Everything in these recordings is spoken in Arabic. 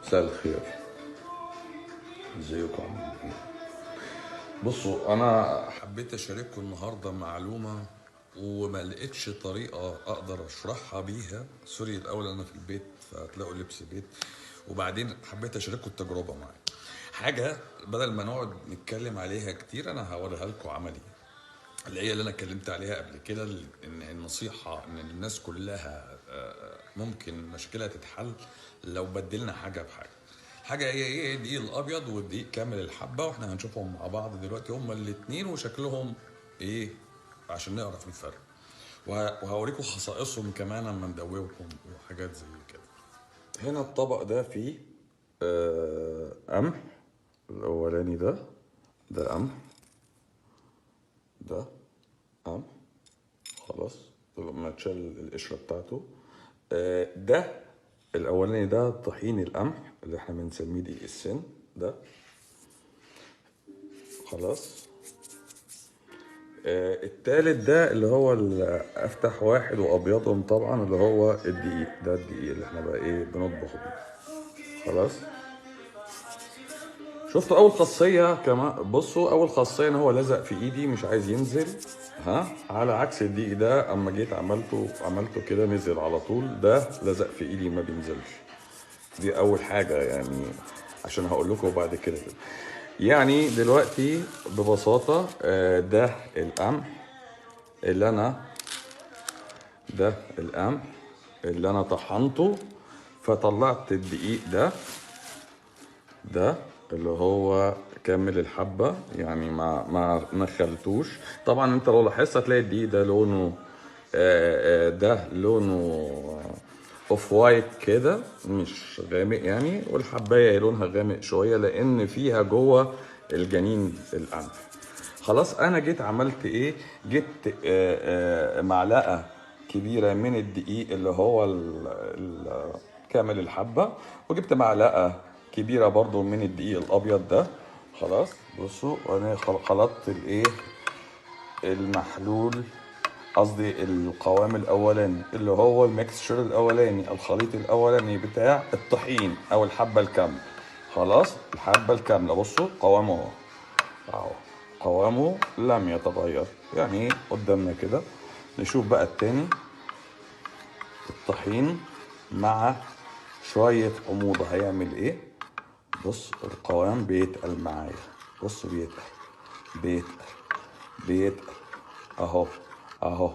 مساء الخير. ازيكم عاملين ايه؟ بصوا، انا حبيت اشارككم النهارده معلومه وما لقيتش طريقه اقدر اشرحها بيها. سوري، الاول انا في البيت فهتلاقوا لبس بيت، وبعدين حبيت اشارككم التجربه معايا. حاجه بدل ما نقعد نتكلم عليها كتير انا هوريها لكم عملي، اللي انا اتكلمت عليها قبل كده. ان النصيحه ان الناس كلها ممكن مشكلة تتحل لو بدلنا حاجة بحاجة. حاجة هي ايه؟ الدقيق الابيض والدقيق كامل الحبة، واحنا هنشوفهم مع بعض دلوقتي هما الاتنين وشكلهم ايه عشان نعرف الفرق، وهوريكم خصائصهم كمان اما ندوبهم وحاجات زي كده. هنا الطبق ده فيه قمح. الاولاني ده قمح، ده قمح. خلاص لما تشال القشرة بتاعته. ده الاولاني ده طحين القمح اللي احنا بنسميه دقيق السن ده. خلاص. التالت ده اللي هو افتح واحد وابيضهم طبعا، اللي هو الدقيق ده، الدقيق اللي احنا بقى ايه بنطبخ بيه. خلاص. شفتوا اول خاصيه كمان؟ بصوا، اول خاصيه ان هو لزق في ايدي مش عايز ينزل. ها، على عكس الدقيق ده اما جيت عملته كده نزل على طول. ده لزق في ايدي ما بينزلش. دي اول حاجه يعني، عشان هقول لكم بعد كده. يعني دلوقتي ببساطه ده القمح اللي انا ده القمح اللي انا طحنته، فطلعت الدقيق ده اللي هو كامل الحبة، يعني ما نخلتوش. طبعا انت لو لاحظت هتلاقي الدقيق ده لونه ده لونه اوف وايت كده، مش غامق يعني، والحباية لونها غامق شوية لان فيها جوه الجنين القمح. خلاص، انا جيت عملت ايه؟ جبت معلقة كبيرة من الدقيق اللي هو كامل الحبة، وجبت معلقة كبيرة برضو من الدقيق الابيض ده. خلاص. بصوا، انا خلطت الايه المحلول، قصدي القوام الاولاني اللي هو الميكسشر الاولاني، الخليط الاولاني بتاع الطحين او الحبة الكاملة. خلاص، الحبة الكاملة. بصوا قوامه اهو، قوامه لم يتغير يعني قدامنا كده. نشوف بقى التاني، الطحين مع شوية حموضة هيعمل ايه. بص القوام بيتقل معايا، بص بيتقل بيتقل اهو.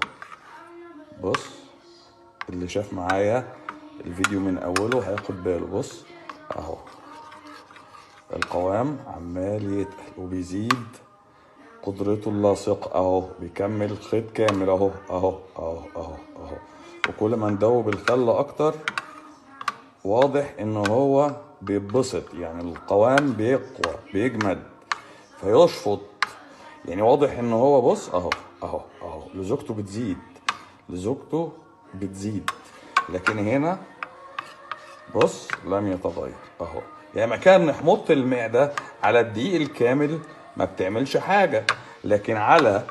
بص، اللي شاف معايا الفيديو من اوله هياخد باله. بص اهو، القوام عمال يتقل وبيزيد قدرته اللاصقة اهو، بيكمل خيط كامل اهو. وكل ما ندوب الخل اكتر واضح ان هو بيتبسط، يعني القوام بيقوى بيجمد فيشفط. يعني واضح ان هو بص اهو لزوجته بتزيد. لكن هنا بص لم يتغير اهو. يعني مكان حموضة المعدة على الدقيق الكامل ما بتعملش حاجة، لكن على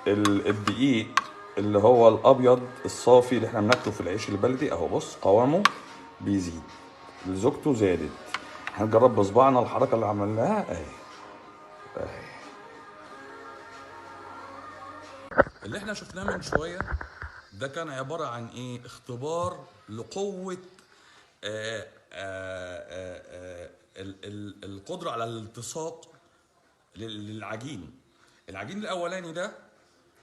الدقيق اللي هو الابيض الصافي اللي احنا بناكله في العيش البلدي اهو، بص قوامه بيزيد، لزوجته زادت. هنجرب بصبعنا الحركة اللي عملناها اهي. اللي احنا شفناه من شوية ده كان عبارة عن ايه؟ اختبار لقوة القدرة على الالتصاق للعجين. العجين الاولاني ده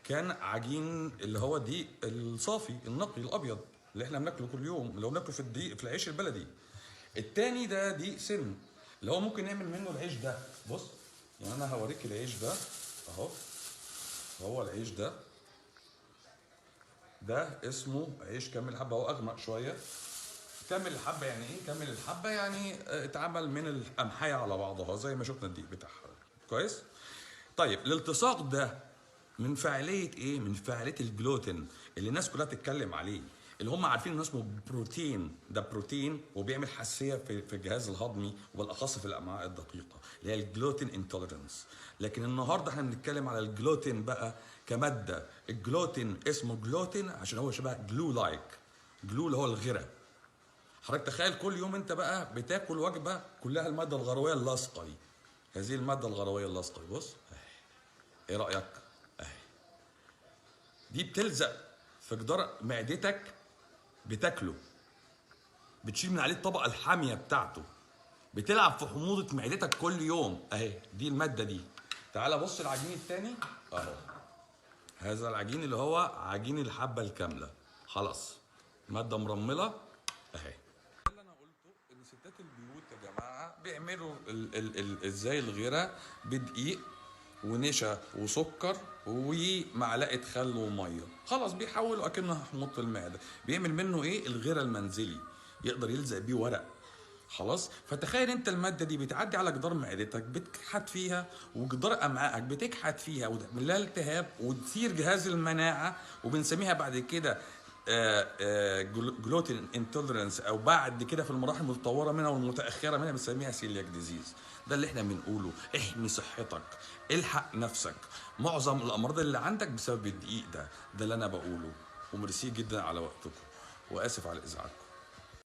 كان عجين اللي هو دقيق الصافي النقي الابيض اللي احنا بناكله كل يوم، اللي هو بناكله في الدقيق في العيش البلدي. التاني ده دقيق سن اللي هو ممكن نعمل منه العيش ده. بص، يعني انا هوريك العيش ده اهو. هو العيش ده اسمه عيش كامل الحبه، هو اغمق شويه. كامل الحبه يعني ايه؟ كامل الحبه يعني اتعمل من القمحيه على بعضها زي ما شفنا الدقيق بتاعها. كويس. طيب الالتصاق ده من فاعليه ايه؟ من فاعليه الجلوتين اللي الناس كلها بتتكلم عليه، اللي هم عارفين انه اسمه بروتين. ده بروتين وبيعمل حساسيه في الجهاز الهضمي وبالاخص في الامعاء الدقيقه، اللي هي الجلوتين انتوليرنس. لكن النهارده احنا بنتكلم على الجلوتين بقى كماده. الجلوتين اسمه جلوتين عشان هو شبه جلو لايك. جلو اللي هو الغره. حضرتك تخيل كل يوم انت بقى بتاكل وجبه كلها الماده الغرويه اللاصقه دي. هذه الماده الغرويه اللاصقه دي، بص ايه رايك؟ اهي دي بتلزق في جدار معدتك، بتاكله، بتشيل من عليه الطبقه الحاميه بتاعته، بتلعب في حموضه معدتك كل يوم. اهي دي الماده دي. تعال بص العجين التاني اهو، هذا العجين اللي هو عجين الحبه الكامله، خلاص ماده مرمله اهي. اللي انا قلته ان ستات البيوت يا جماعه بيعملوا ازاي الغيره بدقيق ونشا وسكر ومعلقه خل وميه، خلاص بيحولوا اكنه حموضه المعده، بيعمل منه ايه؟ الغيره المنزلي، يقدر يلزق بيه ورق. خلاص، فتخيل انت الماده دي بتعدي على جدار معدتك بتكحت فيها، وجدار امعائك بتكحت فيها وتعمل لها التهاب وتثير جهاز المناعه، وبنسميها بعد كده جلوتين انتولرنس، او بعد كده في المراحل المتطوره منها والمتاخره منها بنسميها سيلياك ديزيز. ده اللي احنا بنقوله، احمي صحتك، الحق نفسك. معظم الامراض اللي عندك بسبب الدقيق ده اللي انا بقوله. وميرسي جدا على وقتكم، واسف على ازعاجكم.